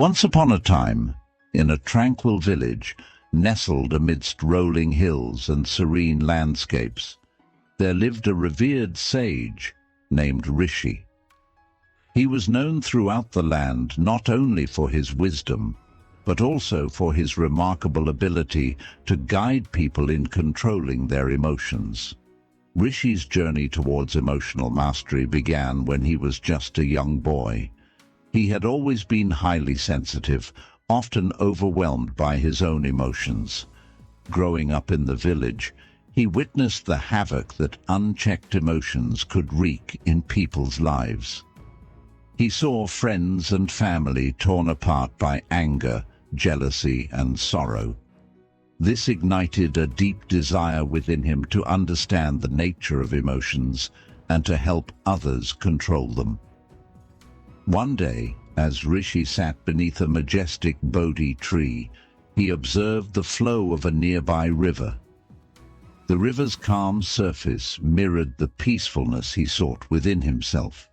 Once upon a time, in a tranquil village, nestled amidst rolling hills and serene landscapes, there lived a revered sage named Rishi. He was known throughout the land not only for his wisdom, but also for his remarkable ability to guide people in controlling their emotions. Rishi's journey towards emotional mastery began when he was just a young boy. He had always been highly sensitive, often overwhelmed by his own emotions. Growing up in the village, he witnessed the havoc that unchecked emotions could wreak in people's lives. He saw friends and family torn apart by anger, jealousy, and sorrow. This ignited a deep desire within him to understand the nature of emotions and to help others control them. One day, as Rishi sat beneath a majestic Bodhi tree, he observed the flow of a nearby river. The river's calm surface mirrored the peacefulness he sought within himself.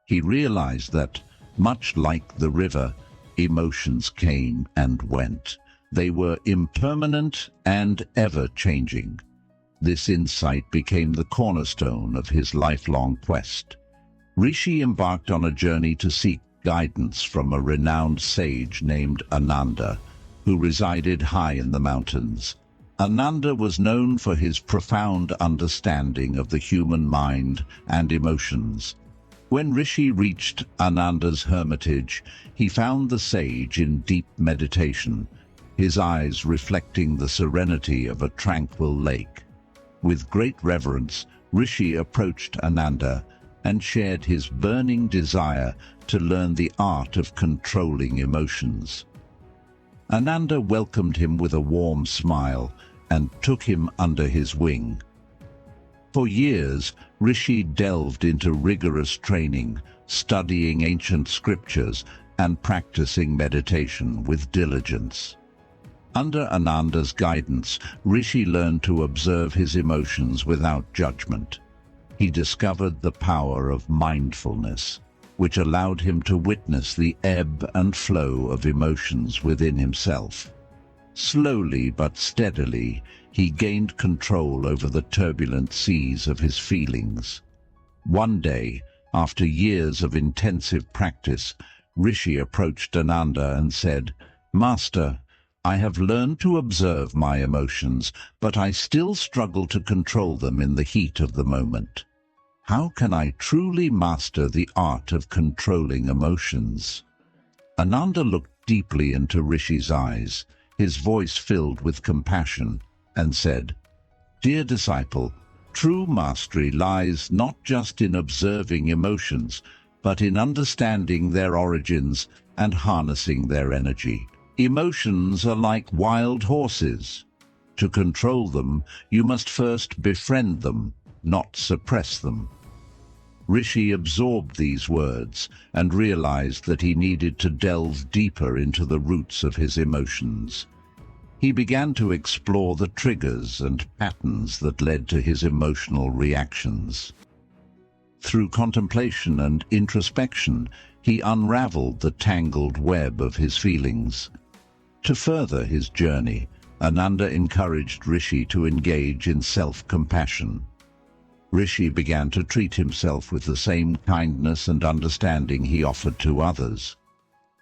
He realized that, much like the river, emotions came and went. They were impermanent and ever-changing. This insight became the cornerstone of his lifelong quest. Rishi embarked on a journey to seek guidance from a renowned sage named Ananda, who resided high in the mountains. Ananda was known for his profound understanding of the human mind and emotions. When Rishi reached Ananda's hermitage, he found the sage in deep meditation, his eyes reflecting the serenity of a tranquil lake. With great reverence, Rishi approached Ananda and shared his burning desire to learn the art of controlling emotions. Ananda welcomed him with a warm smile and took him under his wing. For years, Rishi delved into rigorous training, studying ancient scriptures and practicing meditation with diligence. Under Ananda's guidance, Rishi learned to observe his emotions without judgment. He discovered the power of mindfulness, which allowed him to witness the ebb and flow of emotions within himself. Slowly but steadily, he gained control over the turbulent seas of his feelings. One day, after years of intensive practice, Rishi approached Ananda and said, "Master, I have learned to observe my emotions, but I still struggle to control them in the heat of the moment. How can I truly master the art of controlling emotions?" Ananda looked deeply into Rishi's eyes, his voice filled with compassion, and said, "Dear disciple, true mastery lies not just in observing emotions, but in understanding their origins and harnessing their energy. Emotions are like wild horses. To control them, you must first befriend them, not suppress them." Rishi absorbed these words and realized that he needed to delve deeper into the roots of his emotions. He began to explore the triggers and patterns that led to his emotional reactions. Through contemplation and introspection, he unraveled the tangled web of his feelings. To further his journey, Ananda encouraged Rishi to engage in self-compassion. Rishi began to treat himself with the same kindness and understanding he offered to others.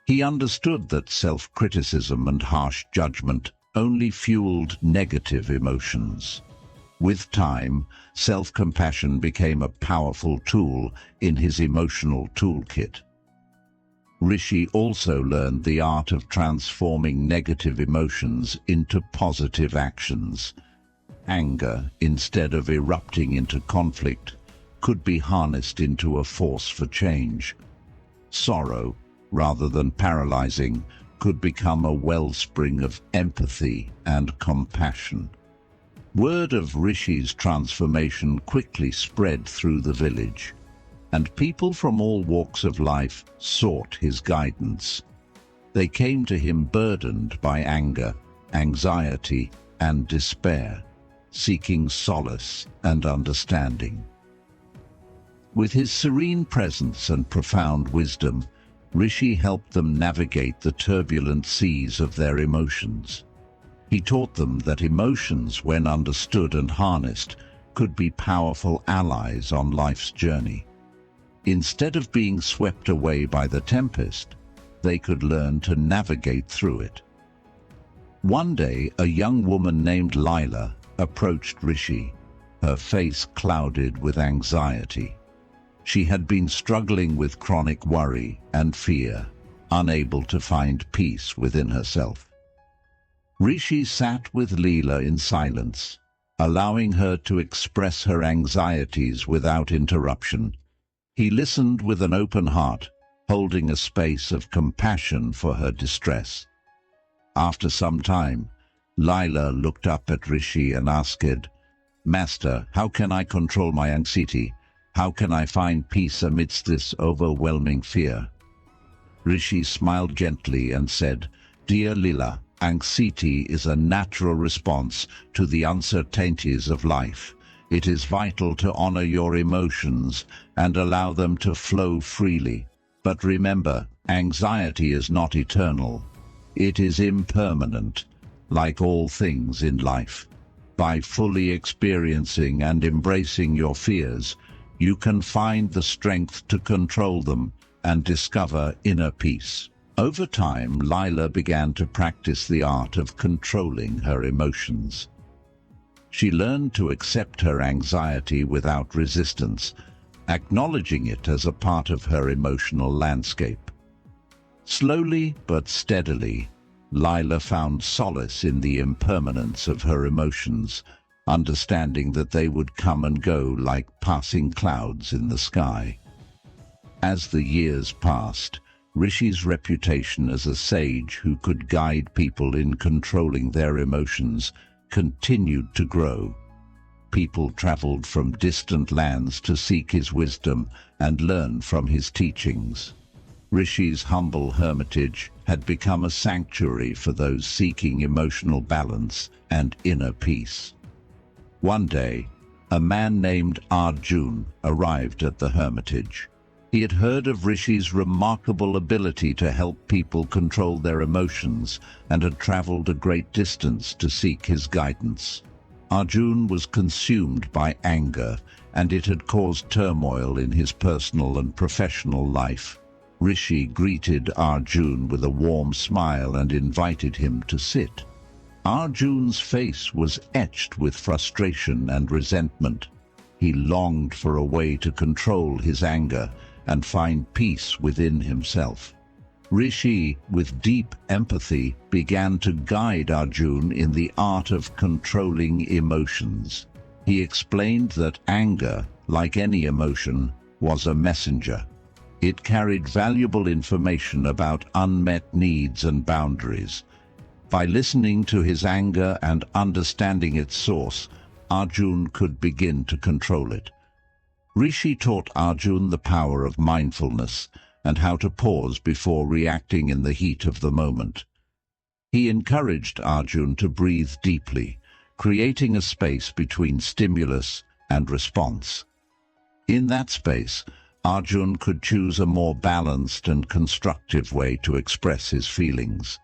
He understood that self-criticism and harsh judgment only fueled negative emotions. With time, self-compassion became a powerful tool in his emotional toolkit. Rishi also learned the art of transforming negative emotions into positive actions. Anger, instead of erupting into conflict, could be harnessed into a force for change. Sorrow, rather than paralyzing, could become a wellspring of empathy and compassion. Word of Rishi's transformation quickly spread through the village, and people from all walks of life sought his guidance. They came to him burdened by anger, anxiety, and despair, seeking solace and understanding. With his serene presence and profound wisdom, Rishi helped them navigate the turbulent seas of their emotions. He taught them that emotions, when understood and harnessed, could be powerful allies on life's journey. Instead of being swept away by the tempest, they could learn to navigate through it. One day, a young woman named Lila approached Rishi, her face clouded with anxiety. She had been struggling with chronic worry and fear, unable to find peace within herself. Rishi sat with Leela in silence, allowing her to express her anxieties without interruption. He listened with an open heart, holding a space of compassion for her distress. After some time, Lila looked up at Rishi and asked, "Master, how can I control my anxiety? How can I find peace amidst this overwhelming fear?" Rishi smiled gently and said, "Dear Lila, anxiety is a natural response to the uncertainties of life. It is vital to honor your emotions and allow them to flow freely. But remember, anxiety is not eternal. It is impermanent, like all things in life. By fully experiencing and embracing your fears, you can find the strength to control them and discover inner peace." Over time, Lila began to practice the art of controlling her emotions. She learned to accept her anxiety without resistance, acknowledging it as a part of her emotional landscape. Slowly but steadily, Lila found solace in the impermanence of her emotions, understanding that they would come and go like passing clouds in the sky. As the years passed, Rishi's reputation as a sage who could guide people in controlling their emotions continued to grow. People traveled from distant lands to seek his wisdom and learn from his teachings. Rishi's humble hermitage had become a sanctuary for those seeking emotional balance and inner peace. One day, a man named Arjun arrived at the hermitage. He had heard of Rishi's remarkable ability to help people control their emotions and had traveled a great distance to seek his guidance. Arjun was consumed by anger, and it had caused turmoil in his personal and professional life. Rishi greeted Arjun with a warm smile and invited him to sit. Arjun's face was etched with frustration and resentment. He longed for a way to control his anger and find peace within himself. Rishi, with deep empathy, began to guide Arjun in the art of controlling emotions. He explained that anger, like any emotion, was a messenger. It carried valuable information about unmet needs and boundaries. By listening to his anger and understanding its source, Arjun could begin to control it. Rishi taught Arjun the power of mindfulness and how to pause before reacting in the heat of the moment. He encouraged Arjun to breathe deeply, creating a space between stimulus and response. In that space, Arjun could choose a more balanced and constructive way to express his feelings.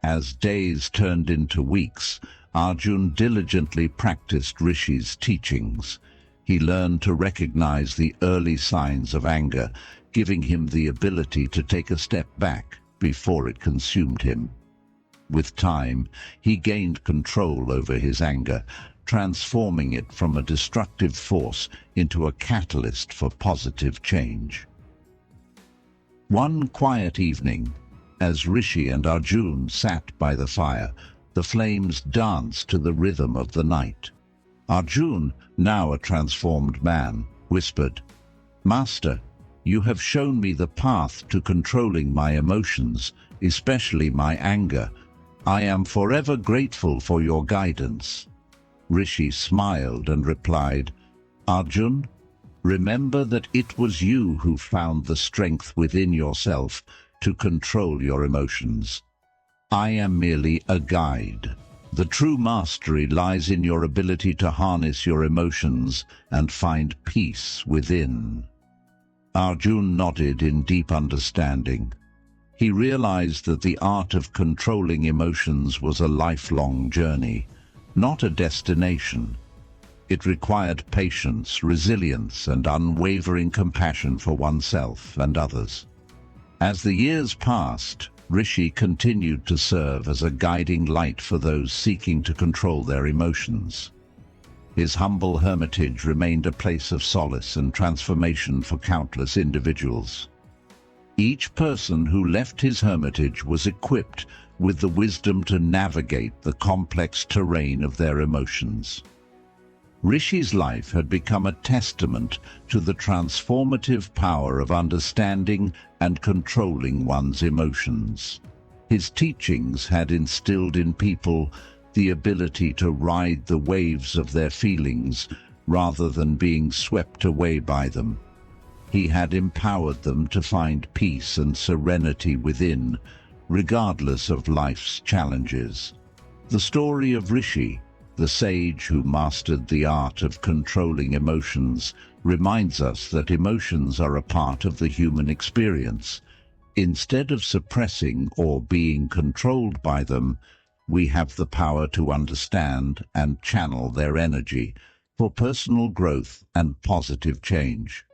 As days turned into weeks, Arjun diligently practiced Rishi's teachings. He learned to recognize the early signs of anger, giving him the ability to take a step back before it consumed him. With time, he gained control over his anger, transforming it from a destructive force into a catalyst for positive change. One quiet evening, as Rishi and Arjun sat by the fire, the flames danced to the rhythm of the night. Arjun, now a transformed man, whispered, "Master, you have shown me the path to controlling my emotions, especially my anger. I am forever grateful for your guidance." Rishi smiled and replied, "Arjun, remember that it was you who found the strength within yourself to control your emotions. I am merely a guide. The true mastery lies in your ability to harness your emotions and find peace within." Arjun nodded in deep understanding. He realized that the art of controlling emotions was a lifelong journey, not a destination. It required patience, resilience, and unwavering compassion for oneself and others. As the years passed, Rishi continued to serve as a guiding light for those seeking to control their emotions. His humble hermitage remained a place of solace and transformation for countless individuals. Each person who left his hermitage was equipped with the wisdom to navigate the complex terrain of their emotions. Rishi's life had become a testament to the transformative power of understanding and controlling one's emotions. His teachings had instilled in people the ability to ride the waves of their feelings rather than being swept away by them. He had empowered them to find peace and serenity within, regardless of life's challenges. The story of Rishi, the sage who mastered the art of controlling emotions, reminds us that emotions are a part of the human experience. Instead of suppressing or being controlled by them, we have the power to understand and channel their energy for personal growth and positive change.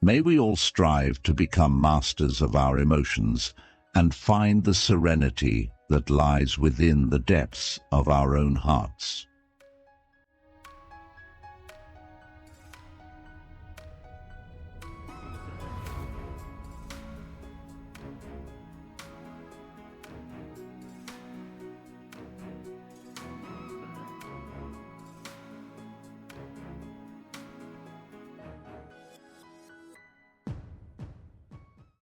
May we all strive to become masters of our emotions and find the serenity that lies within the depths of our own hearts.